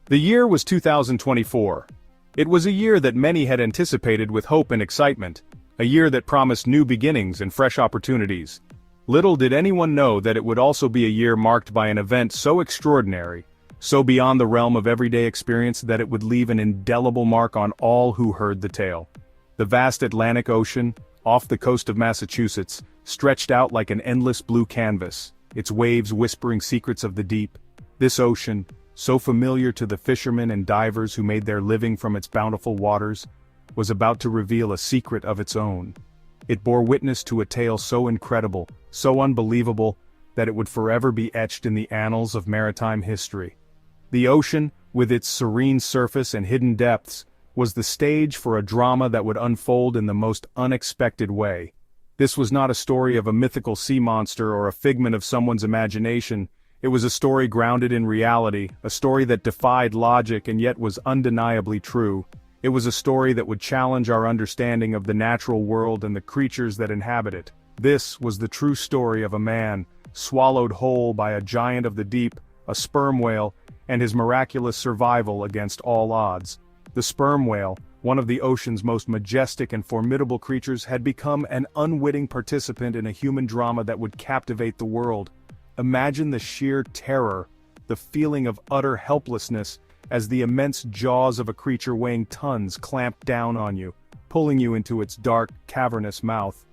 The year was 2024. It was a year that many had anticipated with hope and excitement, a year that promised new beginnings and fresh opportunities. Little did anyone know that it would also be a year marked by an event so extraordinary, so beyond the realm of everyday experience that it would leave an indelible mark on all who heard the tale. The vast Atlantic Ocean, off the coast of Massachusetts, stretched out like an endless blue canvas, its waves whispering secrets of the deep. This ocean, so familiar to the fishermen and divers who made their living from its bountiful waters, was about to reveal a secret of its own. It bore witness to a tale so incredible, so unbelievable, that it would forever be etched in the annals of maritime history. The ocean, with its serene surface and hidden depths, was the stage for a drama that would unfold in the most unexpected way. This was not a story of a mythical sea monster or a figment of someone's imagination. It was a story grounded in reality, a story that defied logic and yet was undeniably true. It was a story that would challenge our understanding of the natural world and the creatures that inhabit it. This was the true story of a man, swallowed whole by a giant of the deep, a sperm whale, and his miraculous survival against all odds. The sperm whale, one of the ocean's most majestic and formidable creatures, had become an unwitting participant in a human drama that would captivate the world. Imagine the sheer terror, the feeling of utter helplessness, as the immense jaws of a creature weighing tons clamped down on you, pulling you into its dark, cavernous mouth.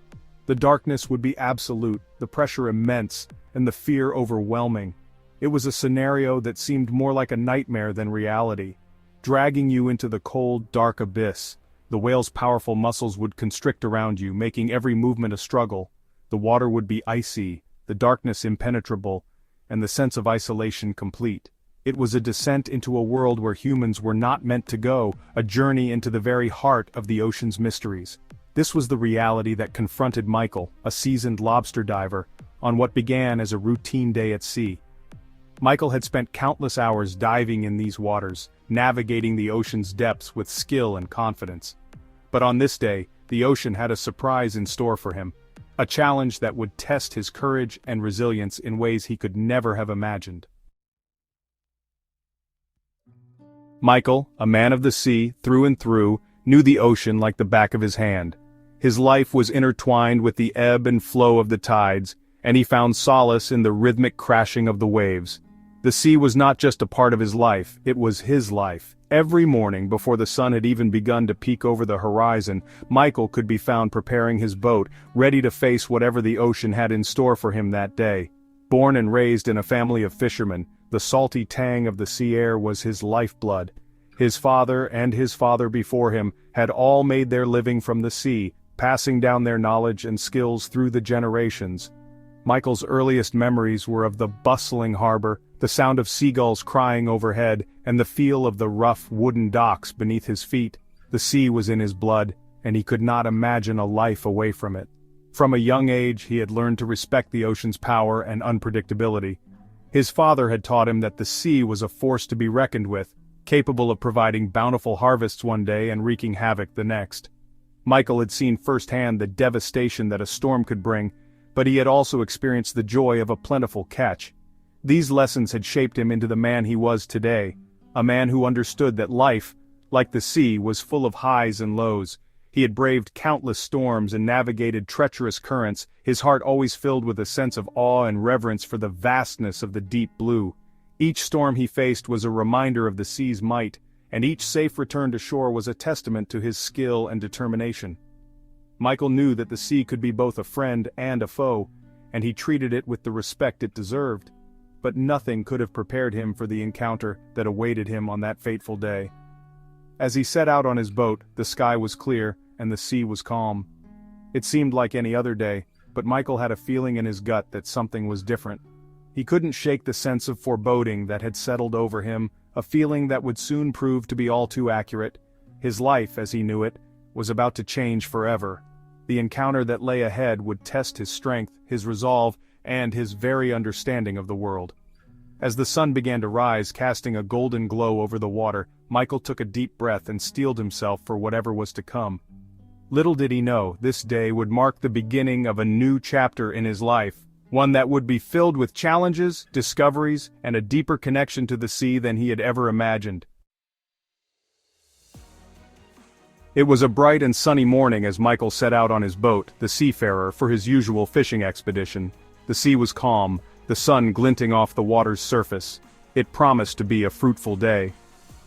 The darkness would be absolute, the pressure immense, and the fear overwhelming. It was a scenario that seemed more like a nightmare than reality, dragging you into the cold, dark abyss. The whale's powerful muscles would constrict around you, making every movement a struggle. The water would be icy, the darkness impenetrable, and the sense of isolation complete. It was a descent into a world where humans were not meant to go, a journey into the very heart of the ocean's mysteries. This was the reality that confronted Michael, a seasoned lobster diver, on what began as a routine day at sea. Michael had spent countless hours diving in these waters, navigating the ocean's depths with skill and confidence. But on this day, the ocean had a surprise in store for him. A challenge that would test his courage and resilience in ways he could never have imagined. Michael, a man of the sea, through and through, knew the ocean like the back of his hand. His life was intertwined with the ebb and flow of the tides, and he found solace in the rhythmic crashing of the waves. The sea was not just a part of his life, it was his life. Every morning, before the sun had even begun to peek over the horizon, Michael could be found preparing his boat, ready to face whatever the ocean had in store for him that day. Born and raised in a family of fishermen, the salty tang of the sea air was his lifeblood. His father and his father before him had all made their living from the sea, passing down their knowledge and skills through the generations. Michael's earliest memories were of the bustling harbor, the sound of seagulls crying overhead, and the feel of the rough wooden docks beneath his feet. The sea was in his blood, and he could not imagine a life away from it. From a young age he had learned to respect the ocean's power and unpredictability. His father had taught him that the sea was a force to be reckoned with, capable of providing bountiful harvests one day and wreaking havoc the next. Michael had seen firsthand the devastation that a storm could bring, but he had also experienced the joy of a plentiful catch. These lessons had shaped him into the man he was today, a man who understood that life, like the sea, was full of highs and lows. He had braved countless storms and navigated treacherous currents, his heart always filled with a sense of awe and reverence for the vastness of the deep blue. Each storm he faced was a reminder of the sea's might, and each safe return to shore was a testament to his skill and determination. Michael knew that the sea could be both a friend and a foe, and he treated it with the respect it deserved. But nothing could have prepared him for the encounter that awaited him on that fateful day. As he set out on his boat, the sky was clear, and the sea was calm. It seemed like any other day, but Michael had a feeling in his gut that something was different. He couldn't shake the sense of foreboding that had settled over him, a feeling that would soon prove to be all too accurate. His life, as he knew it, was about to change forever. The encounter that lay ahead would test his strength, his resolve, and his very understanding of the world. As the sun began to rise, casting a golden glow over the water, Michael took a deep breath and steeled himself for whatever was to come. Little did he know, this day would mark the beginning of a new chapter in his life, one that would be filled with challenges, discoveries, and a deeper connection to the sea than he had ever imagined. It was a bright and sunny morning as Michael set out on his boat, the Seafarer, for his usual fishing expedition. The sea was calm, the sun glinting off the water's surface. It promised to be a fruitful day.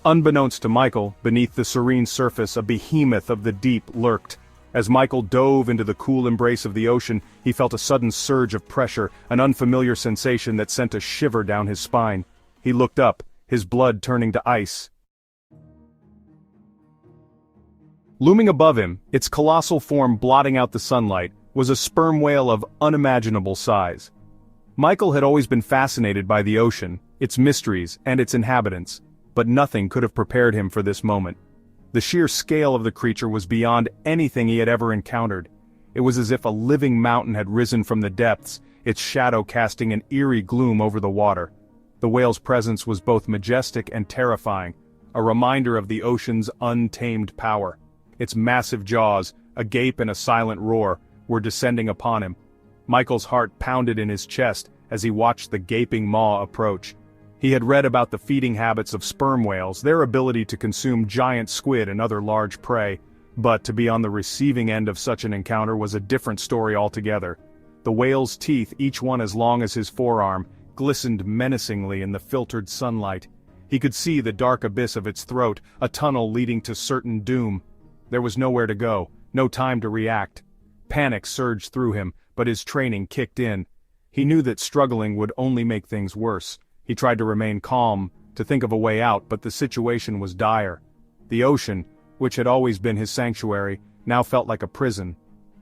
Unbeknownst to Michael, beneath the serene surface a behemoth of the deep lurked. As Michael dove into the cool embrace of the ocean, he felt a sudden surge of pressure, an unfamiliar sensation that sent a shiver down his spine. He looked up, his blood turning to ice. Looming above him, its colossal form blotting out the sunlight, was a sperm whale of unimaginable size. Michael had always been fascinated by the ocean, its mysteries, and its inhabitants, but nothing could have prepared him for this moment. The sheer scale of the creature was beyond anything he had ever encountered. It was as if a living mountain had risen from the depths, its shadow casting an eerie gloom over the water. The whale's presence was both majestic and terrifying, a reminder of the ocean's untamed power. Its massive jaws, agape in a silent roar, were descending upon him. Michael's heart pounded in his chest as he watched the gaping maw approach. He had read about the feeding habits of sperm whales, their ability to consume giant squid and other large prey, but to be on the receiving end of such an encounter was a different story altogether. The whale's teeth, each one as long as his forearm, glistened menacingly in the filtered sunlight. He could see the dark abyss of its throat, a tunnel leading to certain doom. There was nowhere to go, no time to react. Panic surged through him, but his training kicked in. He knew that struggling would only make things worse. He tried to remain calm, to think of a way out, but the situation was dire. The ocean, which had always been his sanctuary, now felt like a prison.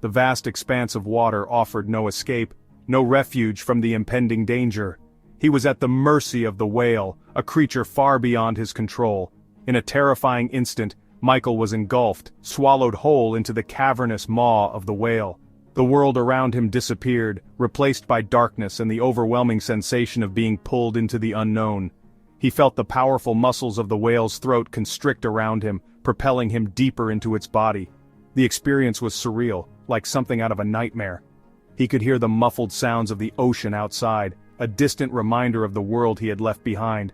The vast expanse of water offered no escape, no refuge from the impending danger. He was at the mercy of the whale, a creature far beyond his control. In a terrifying instant, Michael was engulfed, swallowed whole into the cavernous maw of the whale. The world around him disappeared, replaced by darkness and the overwhelming sensation of being pulled into the unknown. He felt the powerful muscles of the whale's throat constrict around him, propelling him deeper into its body. The experience was surreal, like something out of a nightmare. He could hear the muffled sounds of the ocean outside, a distant reminder of the world he had left behind.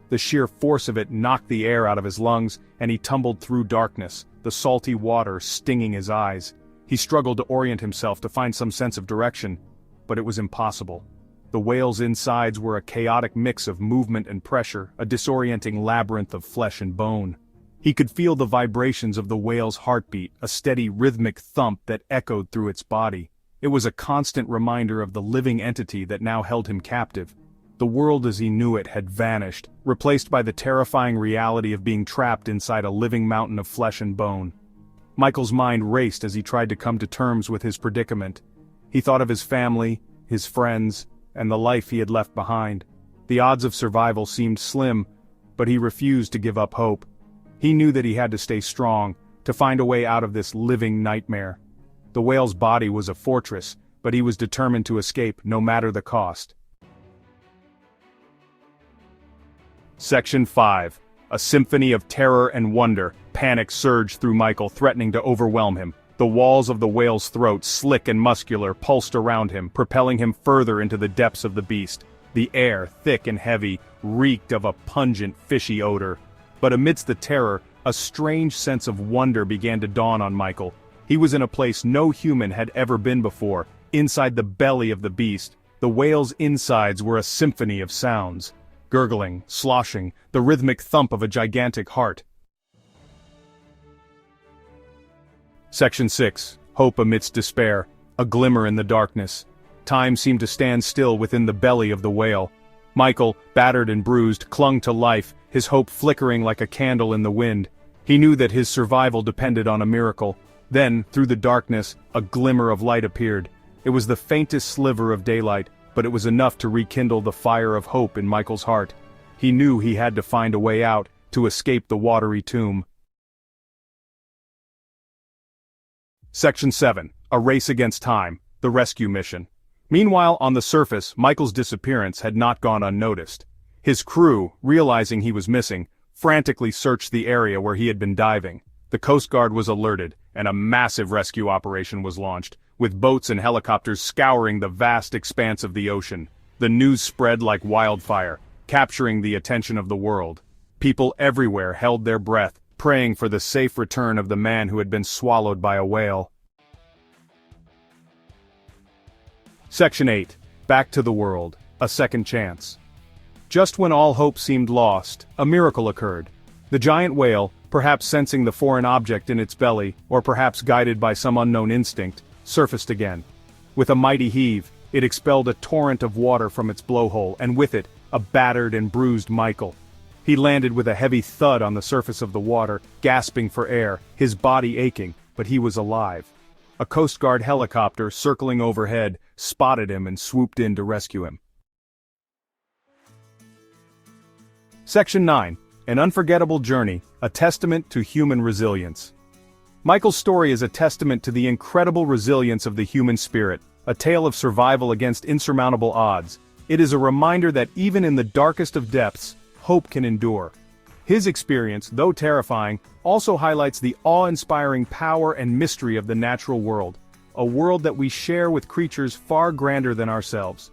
The sheer force of it knocked the air out of his lungs, and he tumbled through darkness, the salty water stinging his eyes. He struggled to orient himself to find some sense of direction, but it was impossible. The whale's insides were a chaotic mix of movement and pressure, a disorienting labyrinth of flesh and bone. He could feel the vibrations of the whale's heartbeat, a steady rhythmic thump that echoed through its body. It was a constant reminder of the living entity that now held him captive. The world as he knew it had vanished, replaced by the terrifying reality of being trapped inside a living mountain of flesh and bone. Michael's mind raced as he tried to come to terms with his predicament. He thought of his family, his friends, and the life he had left behind. The odds of survival seemed slim, but he refused to give up hope. He knew that he had to stay strong, to find a way out of this living nightmare. The whale's body was a fortress, but he was determined to escape no matter the cost. Section 5. A symphony of terror and wonder. Panic surged through Michael, threatening to overwhelm him. The walls of the whale's throat, slick and muscular, pulsed around him, propelling him further into the depths of the beast. The air, thick and heavy, reeked of a pungent, fishy odor. But amidst the terror, a strange sense of wonder began to dawn on Michael. He was in a place no human had ever been before, inside the belly of the beast. The whale's insides were a symphony of sounds. Gurgling, sloshing, the rhythmic thump of a gigantic heart. Section 6. Hope amidst despair. A glimmer in the darkness. Time seemed to stand still within the belly of the whale. Michael, battered and bruised, clung to life, his hope flickering like a candle in the wind. He knew that his survival depended on a miracle. Then, through the darkness, a glimmer of light appeared. It was the faintest sliver of daylight, but it was enough to rekindle the fire of hope in Michael's heart. He knew he had to find a way out, to escape the watery tomb. Section 7. A race against time. The rescue mission. Meanwhile, on the surface, Michael's disappearance had not gone unnoticed. His crew, realizing he was missing, frantically searched the area where he had been diving. The Coast Guard was alerted, and a massive rescue operation was launched. with boats and helicopters scouring the vast expanse of the ocean. The news spread like wildfire, capturing the attention of the world. People everywhere held their breath, praying for the safe return of the man who had been swallowed by a whale. Section 8. Back to the World, a Second Chance. Just when all hope seemed lost, a miracle occurred. The giant whale, perhaps sensing the foreign object in its belly, or perhaps guided by some unknown instinct, surfaced again. With a mighty heave, it expelled a torrent of water from its blowhole, and with it, a battered and bruised Michael. He landed with a heavy thud on the surface of the water, gasping for air, his body aching, but he was alive. A Coast Guard helicopter, circling overhead, spotted him and swooped in to rescue him. Section 9. An Unforgettable Journey, a Testament to Human Resilience. Michael's story is a testament to the incredible resilience of the human spirit, a tale of survival against insurmountable odds. It is a reminder that even in the darkest of depths, hope can endure. His experience, though terrifying, also highlights the awe-inspiring power and mystery of the natural world, a world that we share with creatures far grander than ourselves.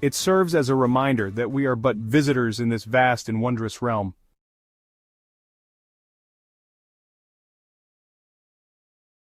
It serves as a reminder that we are but visitors in this vast and wondrous realm,